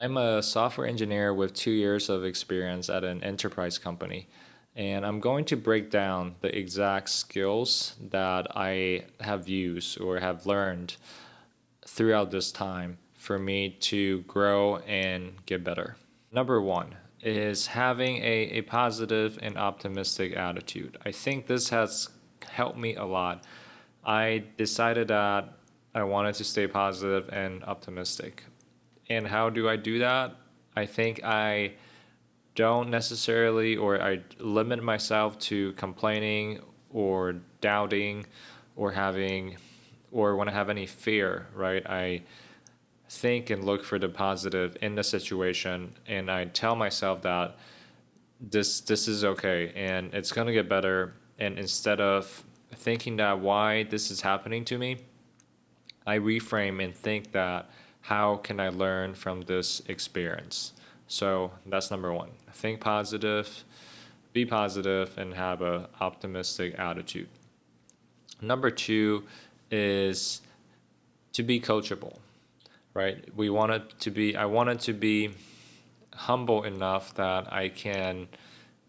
I'm a software engineer with 2 years of experience at an enterprise company, and I'm going to break down the exact skills that I have used or have learned throughout this time for me to grow and get better. Number one is having a positive and optimistic attitude. I think this has helped me a lot. I decided that I wanted to stay positive and optimistic. And how do I do that? I think I don't necessarily, or I limit myself to complaining or doubting or having, or when I have any fear, right? I think and look for the positive in the situation, and I tell myself that this is okay and it's gonna get better. And instead of thinking that why this is happening to me, I reframe and think that how can I learn from this experience? So that's number one. Think positive, be positive, and have a optimistic attitude. Number two is to be coachable, right? I wanted to be humble enough that I can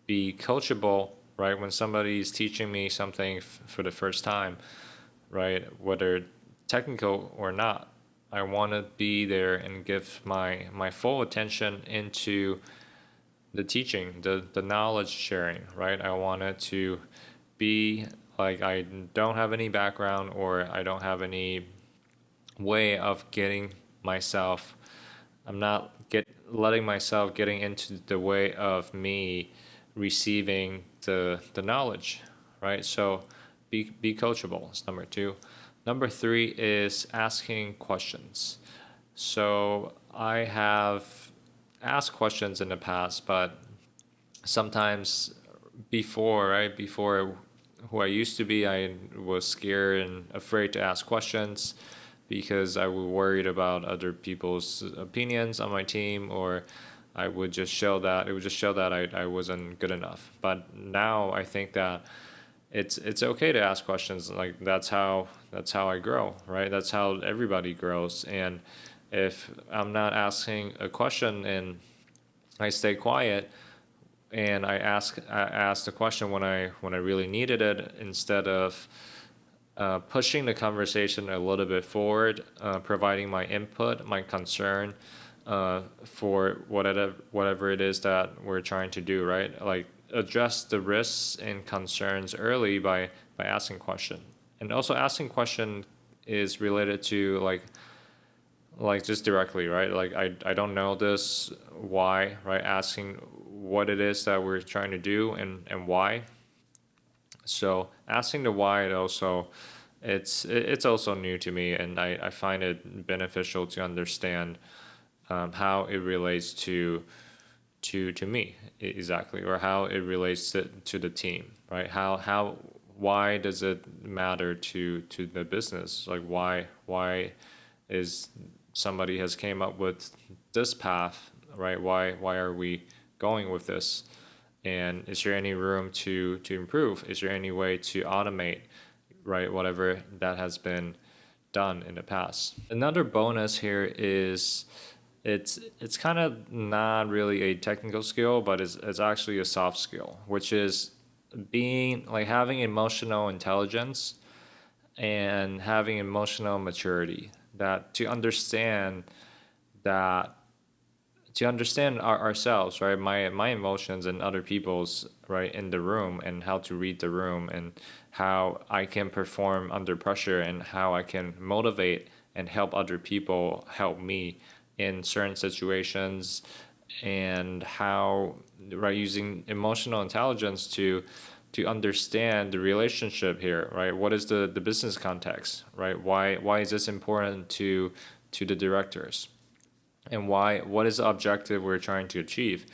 be coachable, right? When somebody is teaching me something for the first time, right? Whether technical or not, I want to be there and give my full attention into the teaching, the knowledge sharing, right? I want it to be like I don't have any background or I don't have any way of getting myself. I'm not letting myself getting into the way of me receiving the knowledge, right? So be coachable is number two. Number three is asking questions. So I have asked questions in the past, but sometimes before, right, before who I used to be, I was scared and afraid to ask questions because I was worried about other people's opinions on my team, or I would just show that it would just show that I wasn't good enough. But now I think that it's okay to ask questions. Like that's how I grow, right? That's how everybody grows. And if I'm not asking a question and I stay quiet and I ask the question when I really needed it instead of pushing the conversation a little bit forward, providing my input, my concern for whatever it is that we're trying to do, right? Like address the risks and concerns early by asking question. And also asking question is related to like just directly, right? Like I don't know this, why, right? Asking what it is that we're trying to do and why. So asking the why it also it's also new to me, and I find it beneficial to understand how it relates to me exactly, or how it relates to the team, right? How why does it matter to the business? Like why is somebody has came up with this path, right? Why are we going with this? And is there any room to improve? Is there any way to automate, right? Whatever that has been done in the past. Another bonus here is it's kind of not really a technical skill, but it's actually a soft skill, which is being like having emotional intelligence and having emotional maturity, that that to understand ourselves, right? My emotions and other people's, right, in the room, and how to read the room, and how I can perform under pressure, and how I can motivate and help other people help me in certain situations, and how, right, using emotional intelligence to understand the relationship here, right? What is the business context, right? Why is this important to the directors? And what is the objective we're trying to achieve?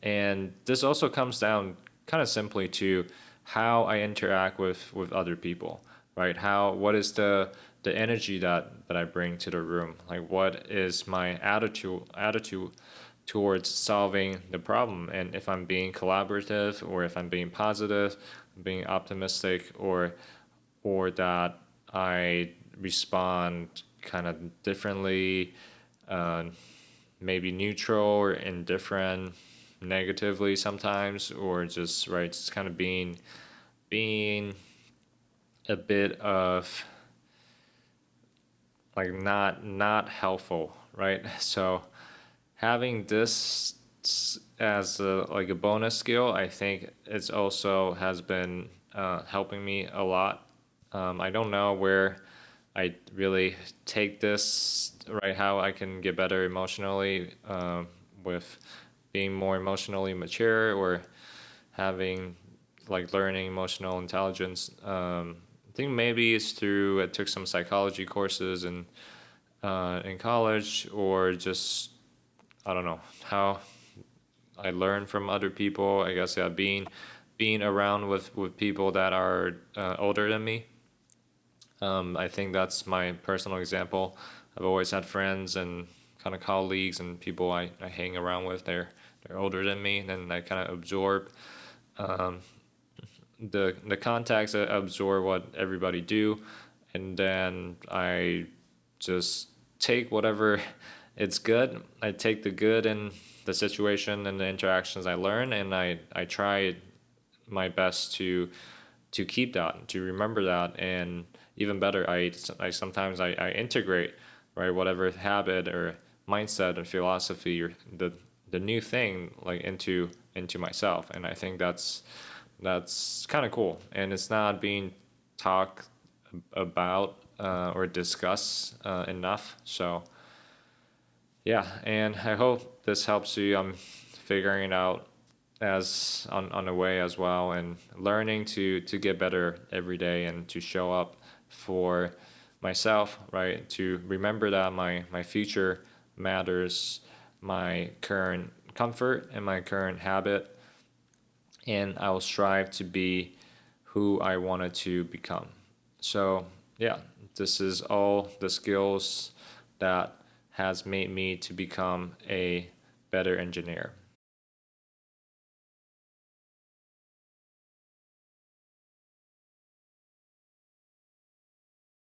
And this also comes down kind of simply to how I interact with other people, right? What is the energy that I bring to the room? Like what is my attitude towards solving the problem? And if I'm being collaborative, or if I'm being positive, being optimistic, or that I respond kind of differently, uh, maybe neutral or indifferent negatively sometimes, or just right, just kind of being a bit of like not helpful, right? So having this as like a bonus skill, I think it's also has been helping me a lot. I don't know where I really take this, right? How I can get better emotionally with being more emotionally mature or having like learning emotional intelligence. I think maybe it's through I took some psychology courses in college, or just I don't know how I learn from other people. I guess yeah, being around with people that are older than me. I think that's my personal example. I've always had friends and kind of colleagues and people I hang around with. They're older than me, and then I kind of absorb the context. I absorb what everybody do, and then I just take whatever it's good. I take the good in the situation and the interactions I learn, and I try my best to keep that, to remember that, and even better, I sometimes I integrate right whatever habit or mindset or philosophy or the new thing like into myself, and I think that's kind of cool, and it's not being talked about or discussed enough. So yeah, and I hope this helps you. I'm figuring out as on the way as well, and learning to get better every day and to show up for myself, right? To remember that my future matters, my current comfort and my current habit, and I will strive to be who I wanted to become. So yeah, this is all the skills that has made me to become a better engineer.